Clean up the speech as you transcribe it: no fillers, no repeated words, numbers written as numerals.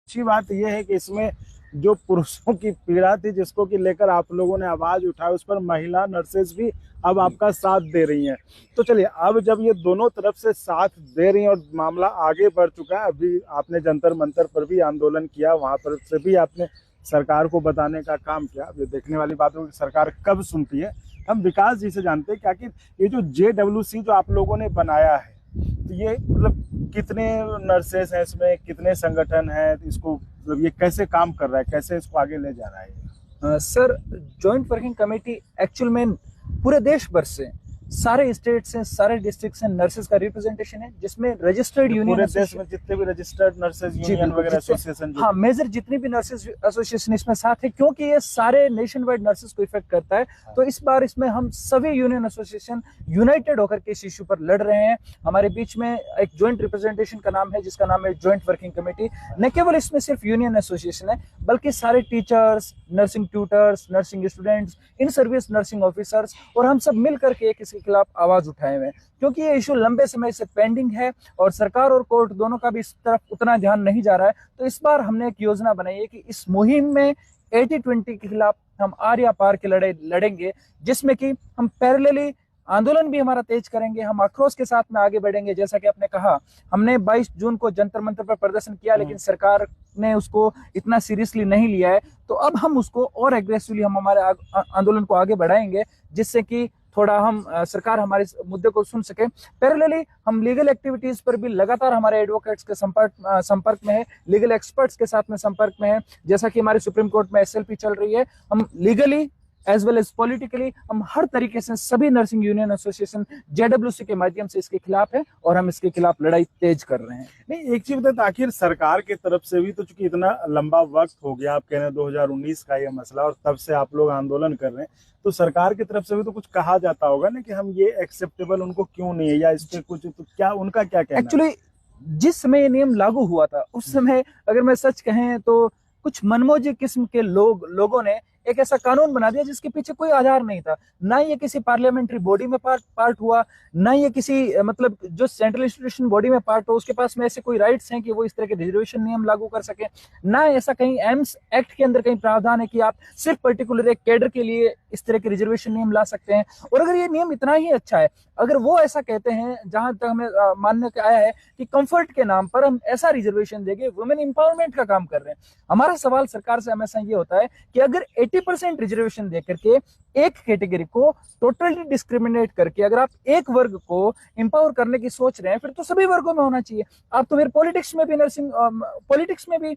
अच्छी बात यह है कि इसमें जो पुरुषों की पीड़ा थी जिसको कि लेकर आप लोगों ने आवाज उठाई, उस पर महिला नर्सेज भी अब आपका साथ दे रही हैं। तो चलिए, अब जब ये दोनों तरफ से साथ दे रही हैं और मामला आगे बढ़ चुका है, अभी आपने जंतर मंतर पर भी आंदोलन किया, वहां पर से भी आपने सरकार को बताने का काम किया। अब ये देखने वाली बात होगी सरकार कब सुनती है। हम विकास जी से जानते हैं कि आखिर ये जो JWC जो आप लोगों ने बनाया है, तो ये मतलब कितने नर्सेस हैं इसमें, कितने संगठन हैं, इसको मतलब ये कैसे काम कर रहा है, कैसे इसको आगे ले जा रहा है? Sir, joint working committee actual में पूरे देश भर से, सारे स्टेट से, सारे डिस्ट्रिक्ट से नर्सेज का रिप्रेजेंटेशन है, जिसमें रजिस्टर्ड यूनियन पूरे देश में जितने भी रजिस्टर्ड नर्सेज यूनियन वगैरह एसोसिएशन हाँ, मेजर जितनी भी नर्सेज एसोसिएशन इसमें साथ है, क्योंकि ये सारे नेशन वाइड नर्सेज को इफेक्ट करता है। तो इस बार इसमें हम सभी यूनियन एसोसिएशन यूनाइटेड होकर के इस इश्यू पर लड़ रहे हैं। हमारे बीच में एक ज्वाइंट रिप्रेजेंटेशन का नाम है, जिसका नाम है ज्वाइंट वर्किंग कमेटी। न केवल इसमें सिर्फ यूनियन एसोसिएशन है, बल्कि सारे teachers, nursing tutors, nursing students, in service nursing officers, और हम सब मिलकर के इसके खिलाफ आवाज उठाए हुए हैं, क्योंकि ये इशू लंबे समय से पेंडिंग है और सरकार और कोर्ट दोनों का भी इस तरफ उतना ध्यान नहीं जा रहा है। तो इस बार हमने एक योजना बनाई है कि इस मुहिम में 80-20 के खिलाफ हम आर या पार की लड़ाई लड़ेंगे, जिसमें कि हम पैरेलली आंदोलन भी हमारा तेज करेंगे, हम आक्रोश के साथ में आगे बढ़ेंगे। जैसा कि आपने कहा, हमने 22 जून को जंतर मंतर पर प्रदर्शन किया, लेकिन सरकार ने उसको इतना सीरियसली नहीं लिया है। तो अब हम उसको और एग्रेसिवली हम हमारे आंदोलन को आगे बढ़ाएंगे, जिससे कि थोड़ा हम सरकार हमारे मुद्दे को सुन सके। पैरेलली हम लीगल एक्टिविटीज पर भी लगातार हमारे एडवोकेट्स के संपर्क में है, लीगल एक्सपर्ट्स के साथ में संपर्क में है। जैसा कि हमारी सुप्रीम कोर्ट में SLP चल रही है, हम legally as well as politically हम हर तरीके से सभी नर्सिंग यूनियन एसोसिएशन JWC के माध्यम से इसके खिलाफ है, और हम इसके खिलाफ लड़ाई तेज कर रहे हैं। नहीं, एक चीज बताए, आखिर सरकार की तरफ से भी तो चूंकि इतना लंबा वक्त हो गया, आप कह रहे हैं 2019 का ये मसला, और तब से आप लोग आंदोलन कर रहे हैं, तो सरकार की तरफ से भी तो कुछ कहा जाता होगा ना कि हम ये एक्सेप्टेबल उनको क्यों नहीं है, या इस पे कुछ, तो क्या उनका क्या कहना है? एक्चुअली जिस समय ये नियम लागू हुआ था, उस समय अगर मैं सच कहें तो कुछ मनमोजी किस्म के लोगों ने एक ऐसा कानून बना दिया जिसके पीछे कोई आधार नहीं था। ना ये किसी पार्लियामेंट्री बॉडी में पार्ट हुआ, ना ये किसी मतलब जो सेंट्रल इंस्टीट्यूशन बॉडी में पार्ट हो, उसके पास में ऐसे कोई राइट्स हैं कि वो इस तरह के रिजर्वेशन नियम लागू कर सके। ना ऐसा कहीं एम्स एक्ट के अंदर कहीं प्रावधान है कि आप सिर्फ पर्टिकुलर एक कैडर के लिए इस तरह के रिजर्वेशन नियम ला सकते हैं। और अगर ये नियम इतना ही अच्छा है, अगर वो ऐसा कहते हैं, जहां तक हमें मानने के आया है कि कंफर्ट के नाम पर हम ऐसा रिजर्वेशन देंगे, वुमेन एम्पावरमेंट का काम कर रहे हैं। हमारा सवाल सरकार से हमेशा ये होता है कि अगर 80% रिजर्वेशन देकर के एक कैटेगरी को टोटली डिस्क्रिमिनेट करके अगर आप एक वर्ग को एम्पावर करने की सोच रहे हैं, फिर तो सभी वर्गों में होना चाहिए। आप तो फिर पॉलिटिक्स में भी